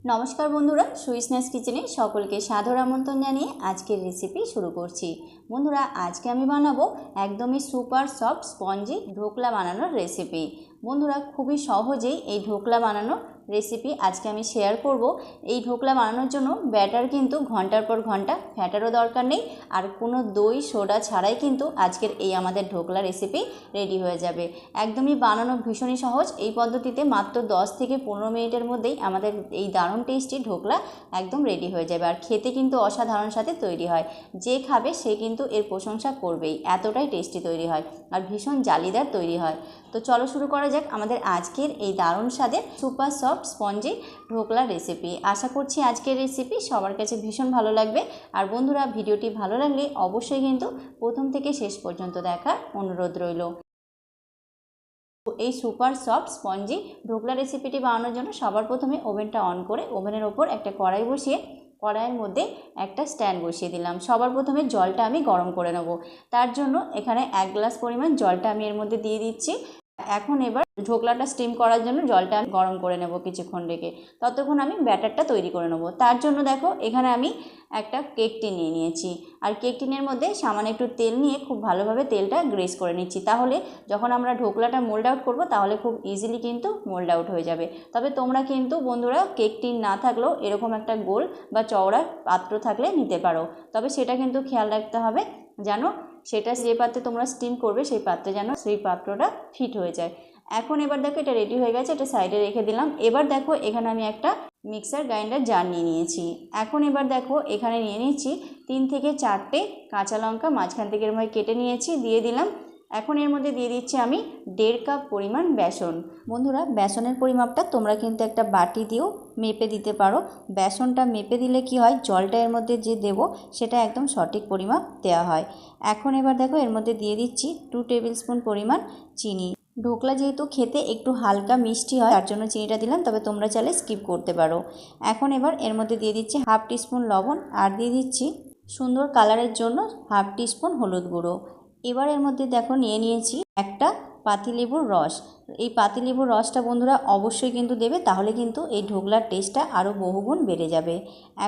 নমস্কার বন্ধুরা, সুইসনেস কিচেনে সকলকে সাদর আমন্ত্রণ জানিয়ে আজকের রেসিপি শুরু করছি। বন্ধুরা, আজকে আমি বানাবো একদমই সুপার সফট স্পঞ্জি ঢোকলা বানানোর রেসিপি। বন্ধুরা, খুবই সহজেই এই ঢোকলা বানানোর রেসিপি আজকে আমি শেয়ার করব। এই ঢোকলা বানানোর জন্য ব্যাটার কিন্তু ঘন্টার পর ঘন্টা ফ্যাটারও দরকার নেই, আর কোনো দই সোডা ছাড়াই কিন্তু আজকের এই আমাদের ঢোকলা রেসিপি রেডি হয়ে যাবে। একদমই বানানো ভীষণই সহজ। এই পদ্ধতিতে মাত্র 10 থেকে 15 মিনিটের মধ্যেই আমাদের এই দারুণ টেস্টি ঢোকলা একদম রেডি হয়ে যাবে। আর খেতে কিন্তু অসাধারণ সাথে তৈরি হয়, যে খাবে সে কিন্তু এর প্রশংসা করবেই, এতটাই টেস্টি তৈরি হয় আর ভীষণ জালিদার তৈরি হয়। তো চলো শুরু করা যাক আমাদের আজকের এই দারুণ স্বাদের super soft spongy dhokla recipe. আশা করছি আজকের রেসিপি সবার কাছে ভীষণ ভালো লাগবে। আর বন্ধুরা, ভিডিওটি ভালো লাগলে অবশ্যই কিন্তু প্রথম থেকে শেষ পর্যন্ত দেখার অনুরোধ রইল। এই সুপার সফট স্পঞ্জি ঢোকলা রেসিপিটি বানানোর জন্য সবার প্রথমে ওভেনটা অন করে ওভেনের ওপর একটা কড়াই বসিয়ে কড়াইয়ের মধ্যে একটা স্ট্যান্ড বসিয়ে দিলাম। সবার প্রথমে জলটা আমি গরম করে নেব। তার জন্য এখানে 1 গ্লাস পরিমাণ জলটা আমি এর মধ্যে দিয়ে দিচ্ছি। এখন এবার ঢোকলাটা স্টিম করার জন্য জলটা আমি গরম করে নেব কিছুক্ষণ রেখে। ততক্ষণ আমি ব্যাটারটা তৈরি করে নেব। তার জন্য দেখো, এখানে আমি একটা কেক টিন নিয়ে নিয়েছি। আর কেক টিনের মধ্যে সামান্য একটু তেল নিয়ে খুব ভালোভাবে তেলটা গ্রেস করে নিচ্ছি। তাহলে যখন আমরা ঢোকলাটা মোল্ড আউট করব তাহলে খুব ইজিলি কিন্তু মোল্ড আউট হয়ে যাবে। তবে তোমরা কিন্তু বন্ধুরা কেক টিন না থাকলেও এরকম একটা গোল বা চওড়া পাত্র থাকলে নিতে পারো। তবে সেটা কিন্তু খেয়াল রাখতে হবে যেন সেটা যে পাত্রে তোমরা স্টিম করবে সেই পাত্রে যেন সেই পাত্রটা ফিট হয়ে যায়। এখন এবার দেখো এটা রেডি হয়ে গেছে, এটা সাইডে রেখে দিলাম। এবার দেখো এখানে আমি একটা মিক্সার গ্রাইন্ডার জার নিয়ে নিয়েছি। এখন এবার দেখো এখানে নিয়ে নিচ্ছি 3 থেকে 4টে কাঁচা লঙ্কা, মাঝখান থেকে এরমভাবে কেটে নিয়েছি, দিয়ে দিলাম। এখন এর মধ্যে দিয়ে দিচ্ছি আমি 1.5 কাপ পরিমাণ বেসন। বন্ধুরা, বেসনের পরিমাপটা তোমরা কিন্তু একটা বাটি দিয়েও মেপে দিতে পারো। বেসনটা মেপে দিলে কি হয়, জলটা এর মধ্যে যে দেব সেটা একদম সঠিক পরিমাপ দেওয়া হয়। এখন এবার দেখো এর মধ্যে দিয়ে দিচ্ছি 2 টেবিল স্পুন পরিমাণ চিনি। ঢোকলা যেহেতু খেতে একটু হালকা মিষ্টি হয় তার জন্য চিনিটা দিলাম, তবে তোমরা চাইলে স্কিপ করতে পারো। এখন এবার এর মধ্যে দিয়ে দিচ্ছি 1/2 টিস্পুন লবণ, আর দিয়ে দিচ্ছি সুন্দর কালারের জন্য 1/2 টিস্পুন হলুদ গুঁড়ো। এবার এর মধ্যে দেখো নিয়ে নিয়েছি একটা পাতিলেবুর রস। এই পাতিলেবুর রসটা বন্ধুরা অবশ্যই কিন্তু দেবে, তাহলে কিন্তু এই ঢোকলার টেস্টটা আরও বহুগুণ বেড়ে যাবে।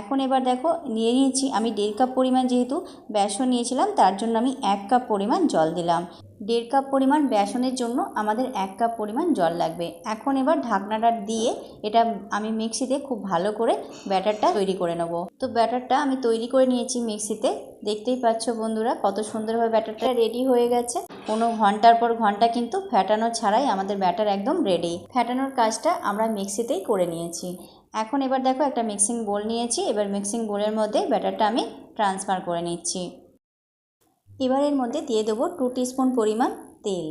এখন এবার দেখো নিয়ে নিয়েছি আমি 1.5 কাপ পরিমাণ, যেহেতু বেসন নিয়েছিলাম তার জন্য আমি 1 কাপ পরিমাণ জল দিলাম। 1.5 কাপ পরিমাণ বেসনের জন্য আমাদের 1 কাপ পরিমাণ জল লাগবে। এখন এবার ঢাকনাটা দিয়ে এটা আমি মিক্সিতে খুব ভালো করে ব্যাটারটা তৈরি করে নেব। তো ব্যাটারটা আমি তৈরি করে নিয়েছি মিক্সিতে। দেখতেই পাচ্ছ বন্ধুরা কত সুন্দরভাবে ব্যাটারটা রেডি হয়ে গেছে। কোনো ঘন্টার পর ঘন্টা কিন্তু ফ্যাটানো ছাড়াই আমাদের ব্যাটার একদম রেডি। ফ্যাটানোর কাজটা আমরা মিক্সিতেই করে নিয়েছি। এখন এবার দেখো একটা মিক্সিং বোল নিয়েছি। এবার মিক্সিং বোলের মধ্যে ব্যাটারটা আমি ট্রান্সফার করে নিচ্ছি। এবার এর মধ্যে দিয়ে দেবো 2 টিস্পুন পরিমাণ তেল।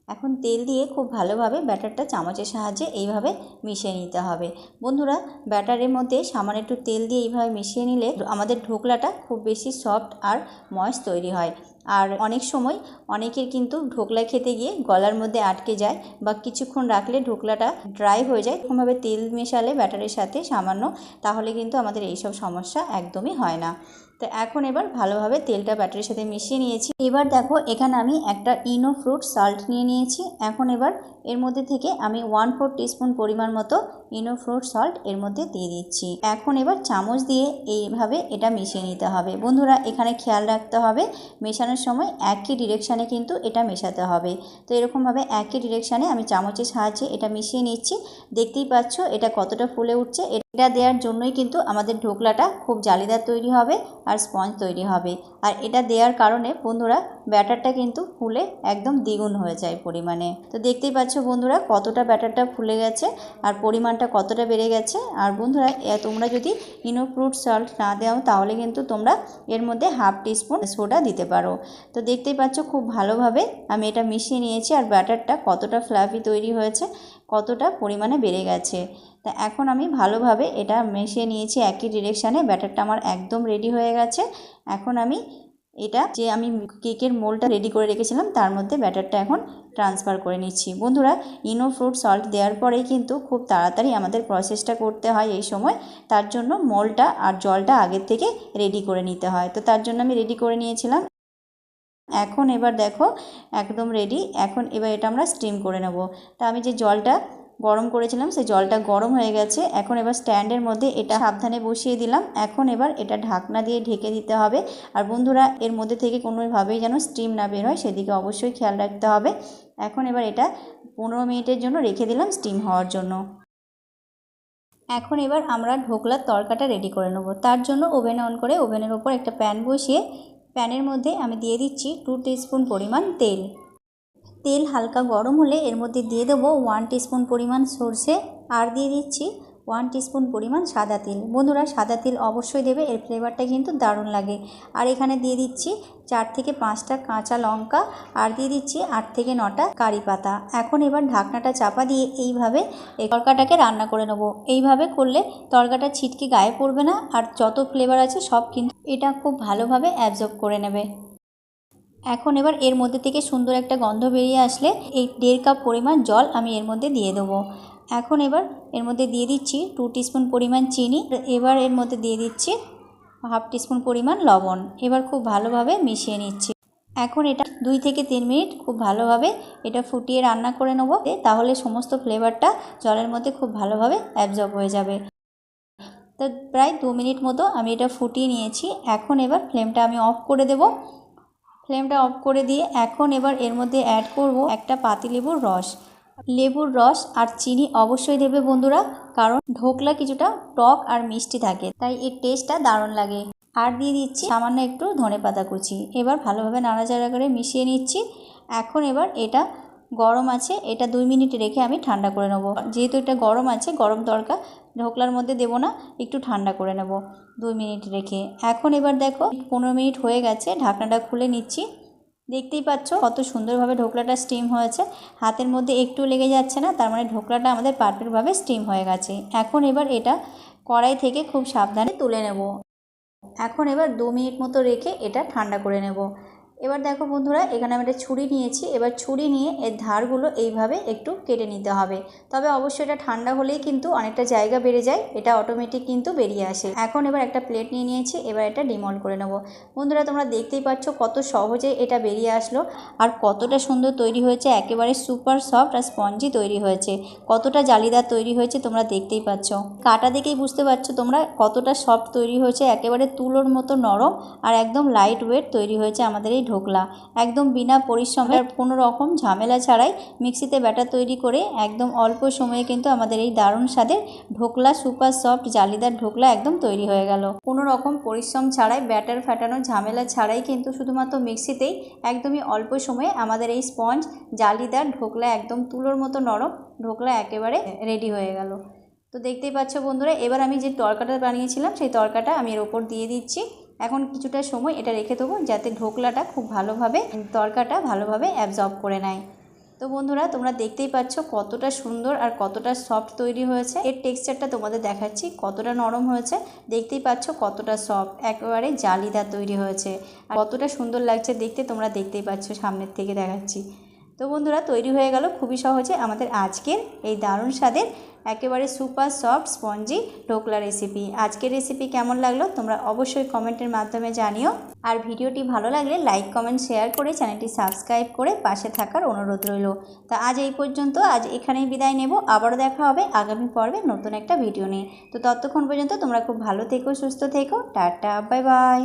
এখন তেল দিয়ে খুব ভালোভাবে ব্যাটারটা চামচের সাহায্যে এইভাবে মিশিয়ে নিতে হবে। বন্ধুরা, ব্যাটারের মধ্যে সামান্য একটু তেল দিয়ে এইভাবে মিশিয়ে নিলে আমাদের ঢোকলাটা খুব বেশি সফট আর ময়েস্ট তৈরি হয়। আর অনেক সময় অনেকের কিন্তু ঢোকলা খেতে গিয়ে গলার মধ্যে আটকে যায় বা কিছুক্ষণ রাখলে ঢোকলাটা ড্রাই হয়ে যায়। এরকমভাবে তেল মেশালে ব্যাটারের সাথে সামান্য, তাহলে কিন্তু আমাদের এইসব সমস্যা একদমই হয় না। তো এখন এবার ভালোভাবে তেলটা ব্যাটারের সাথে মিশিয়ে নিয়েছি। এবার দেখো এখানে আমি একটা ইনো ফ্রুট সল্ট নিয়ে নিয়েছি। এখন এবার এর মধ্যে থেকে আমি 1/4 টিস্পুন পরিমাণ মতো ইনো ফ্রুট সল্ট এর মধ্যে দিয়ে দিচ্ছি। এখন এবার চামচ দিয়ে এইভাবে এটা মিশিয়ে নিতে হবে। বন্ধুরা, এখানে খেয়াল রাখতে হবে মেশানোর সময় একই ডিরেকশানে কিন্তু এটা মেশাতে হবে। তো এরকমভাবে একই ডিরেকশানে আমি চামচের সাহায্যে এটা মিশিয়ে নিচ্ছি। দেখতেই পাচ্ছ এটা কতটা ফুলে উঠছে। এটা দেওয়ার জন্যই কিন্তু আমাদের ঢোকলাটা খুব জালিদার তৈরি হবে আর স্পঞ্জ তৈরি হবে। আর এটা দেওয়ার কারণে বন্ধুরা ব্যাটারটা কিন্তু ফুলে একদম দ্বিগুণ হয়ে যায় পরিমাণে। তো দেখতেই পাচ্ছ বন্ধুরা কতটা ব্যাটারটা ফুলে গেছে আর পরিমাণটা কতটা বেড়ে গেছে। আর বন্ধুরা, তোমরা যদি ইনো ফ্রুট সল্ট না দাও তাহলে কিন্তু তোমরা এর মধ্যে 1/2 টিস্পুন সোডা দিতে পারো। তো দেখতেই পাচ্ছ খুব ভালোভাবে আমি এটা মিশিয়ে নিয়েছি। আর ব্যাটারটা কতটা ফ্লাফি তৈরি হয়েছে, কতটা পরিমাণে বেড়ে গেছে। তা এখন আমি ভালোভাবে এটা মিশিয়ে নিয়েছি একই ডিরেকশানে। ব্যাটারটা আমার একদম রেডি হয়ে গেছে। এখন আমি এটা যে আমি কেকের মোলটা রেডি করে রেখেছিলাম তার মধ্যে ব্যাটারটা এখন ট্রান্সফার করে নিচ্ছি। বন্ধুরা, ইনো ফ্রুট সল্ট দেওয়ার পরেই কিন্তু খুব তাড়াতাড়ি আমাদের প্রসেসটা করতে হয় এই সময়। তার জন্য মোলটা আর জলটা আগের থেকে রেডি করে নিতে হয়। তো তার জন্য আমি রেডি করে নিয়েছিলাম। এখন এবার দেখো একদম রেডি। এখন এবার এটা আমরা স্টিম করে নেব। তা আমি যে জলটা গরম করেছিলাম সেই জলটা গরম হয়ে গেছে। এখন এবার স্ট্যান্ডের মধ্যে এটা সাবধানে বসিয়ে দিলাম। এখন এবার এটা ঢাকনা দিয়ে ঢেকে দিতে হবে। আর বন্ধুরা, এর মধ্যে থেকে কোনোভাবেই যেন স্টিম না বের হয় সেদিকে অবশ্যই খেয়াল রাখতে হবে। এখন এবার এটা 15 মিনিটের জন্য রেখে দিলাম স্টিম হওয়ার জন্য। এখন এবার আমরা ঢোকলার তড়কাটা রেডি করে নেব। তার জন্য ওভেন অন করে ওভেনের ওপর একটা প্যান বসিয়ে প্যানের মধ্যে আমি দিয়ে দিচ্ছি 2 টিস্পুন পরিমাণ তেল। তেল হালকা গরম হলে এর মধ্যে দিয়ে দেবো 1 টিস্পুন পরিমাণ সর্ষে, আর দিয়ে দিচ্ছি 1 টিস্পুন পরিমাণ সাদা তিল। বন্ধুরা, সাদা তিল অবশ্যই দেবে, এর ফ্লেভারটা কিন্তু দারুণ লাগে। আর এখানে দিয়ে দিচ্ছি 4 থেকে 5টা কাঁচা লঙ্কা, আর দিয়ে দিচ্ছি 8 থেকে 9টা কারি পাতা। এখন এবার ঢাকনাটা চাপা দিয়ে এইভাবে এই তরকাটাকে রান্না করে নেব। এইভাবে করলে তরকাটা ছিটকে গায়ে পড়বে না, আর যত ফ্লেভার আছে সব কিন্তু এটা খুব ভালোভাবে অ্যাবজর্ব করে নেবে। এখন এবার এর মধ্যে থেকে সুন্দর একটা গন্ধ বেরিয়ে আসলে এই 1.5 কাপ পরিমাণ জল আমি এর মধ্যে দিয়ে দেবো। এখন এবার এর মধ্যে দিয়ে দিচ্ছি 2 টিস্পুন পরিমাণ চিনি। এবার এর মধ্যে দিয়ে দিচ্ছি 1/2 টিস্পুন পরিমাণ লবণ। এবার খুব ভালোভাবে মিশিয়ে নিচ্ছি। এখন এটা 2 থেকে 3 মিনিট খুব ভালোভাবে এটা ফুটিয়ে রান্না করে নেব, তাহলে সমস্ত ফ্লেভারটা জলের মধ্যে খুব ভালোভাবে অ্যাবজর্ব হয়ে যাবে। তো প্রায় 2 মিনিট মতো আমি এটা ফুটিয়ে নিয়েছি। এখন এবার ফ্লেমটা আমি অফ করে দেব। ফ্লেমটা অফ করে দিয়ে এখন এবার এর মধ্যে অ্যাড করব একটা পাতিলেবুর রস। লেবুর রস আর চিনি অবশ্যই দেবে বন্ধুরা, কারণ ঢোকলা কিছুটা টক আর মিষ্টি থাকে, তাই এর টেস্টটা দারুণ লাগে। আর দিয়ে দিচ্ছি সামান্য একটু ধনেপাতা কুচি। এবার ভালোভাবে নাড়াচাড়া করে মিশিয়ে নিচ্ছি। এখন এবার এটা গরম আছে, এটা 2 মিনিট রেখে আমি ঠান্ডা করে নেব। যেহেতু এটা গরম আছে, গরম তড়কা ঢোকলার মধ্যে দেবো না, একটু ঠান্ডা করে নেব 2 মিনিট রেখে। এখন এবার দেখো 15 মিনিট হয়ে গেছে, ঢাকনাটা খুলে নিচ্ছি। দেখতেই পাচ্ছ কত সুন্দরভাবে ঢোকলাটা স্টিম হয়েছে, হাতের মধ্যে একটু লেগে যাচ্ছে না, তার মানে ঢোকলাটা আমাদের পারফেক্টভাবে স্টিম হয়ে গেছে। এখন এবার এটা কড়াই থেকে খুব সাবধানে তুলে নেব। এখন এবার 2 মিনিট মতো রেখে এটা ঠান্ডা করে নেব। এবার দেখো বন্ধুরা, এখানে আমি একটা ছুরি নিয়েছি। এবার ছুরি নিয়ে এর ধারগুলো এইভাবে একটু কেটে নিতে হবে। তবে অবশ্যই এটা ঠান্ডা হলেই কিন্তু অনেকটা জায়গা বেড়ে যায়, এটা অটোমেটিক কিন্তু বেরিয়ে আসে। এখন এবার একটা প্লেট নিয়ে নিয়েছি, এবার এটা ডিমল্ট করে নেব। বন্ধুরা, তোমরা দেখতেই পাচ্ছ কত সহজে এটা বেরিয়ে আসলো, আর কতটা সুন্দর তৈরি হয়েছে, একেবারে সুপার সফট আর স্পঞ্জি তৈরি হয়েছে। কতটা জালিদার তৈরি হয়েছে তোমরা দেখতেই পাচ্ছ। কাটা দেখেই বুঝতে পারছো তোমরা কতটা সফট তৈরি হয়েছে, একেবারে তুলোর মতো নরম আর একদম লাইট ওয়েট তৈরি হয়েছে আমাদের এই ঢোকলা। একদম বিনা পরিশ্রমে আর কোনো রকম ঝামেলা ছাড়াই মিক্সিতে ব্যাটার তৈরি করে একদম অল্প সময়ে কিন্তু আমাদের এই দারুণ স্বাদের ঢোকলা, সুপার সফট জালিদার ঢোকলা একদম তৈরি হয়ে গেল। কোনো রকম পরিশ্রম ছাড়াই, ব্যাটার ফাটানো ঝামেলা ছাড়াই কিন্তু শুধুমাত্র মিক্সিতেই একদমই অল্প সময়ে আমাদের এই স্পঞ্জ জালিদার ঢোকলা, একদম তুলোর মতো নরম ঢোকলা একেবারে রেডি হয়ে গেল। তো দেখতেই পাচ্ছ বন্ধুরা, এবার আমি যে তড়কাটা বানিয়েছিলাম সেই তড়কাটা আমি এর ওপর দিয়ে দিচ্ছি। এখন কিছুটা সময় এটা রেখে দেবো, যাতে ঢোকলাটা খুব ভালোভাবে তড়কাটা ভালোভাবে অ্যাবজর্ব করে নেয়। তো বন্ধুরা, তোমরা দেখতেই পাচ্ছ কতটা সুন্দর আর কতটা সফট তৈরি হয়েছে। এর টেক্সচারটা তোমাদের দেখাচ্ছি, কতটা নরম হয়েছে। দেখতেই পাচ্ছ কতটা সফট, একেবারে জালিদার তৈরি হয়েছে, আর কতটা সুন্দর লাগছে দেখতে তোমরা দেখতেই পাচ্ছ, সামনের থেকে দেখাচ্ছি। তো বন্ধুরা, তৈরি হয়ে গেল খুবই সহজে আমাদের আজকের এই দারুণ স্বাদের একেবারে super soft spongy dhokla recipe. আজকের রেসিপি কেমন লাগলো তোমরা অবশ্যই কমেন্টের মাধ্যমে জানিও। আর ভিডিওটি ভালো লাগলে লাইক, কমেন্ট, শেয়ার করে চ্যানেলটি সাবস্ক্রাইব করে পাশে থাকার অনুরোধ রইল। তা আজ এই পর্যন্ত, আজ এখানেই বিদায় নেব। আবারও দেখা হবে আগামী পর্বে নতুন একটা ভিডিও নিয়ে। তো ততক্ষণ পর্যন্ত তোমরা খুব ভালো থেকো, সুস্থ থেকো। Tata, bye bye.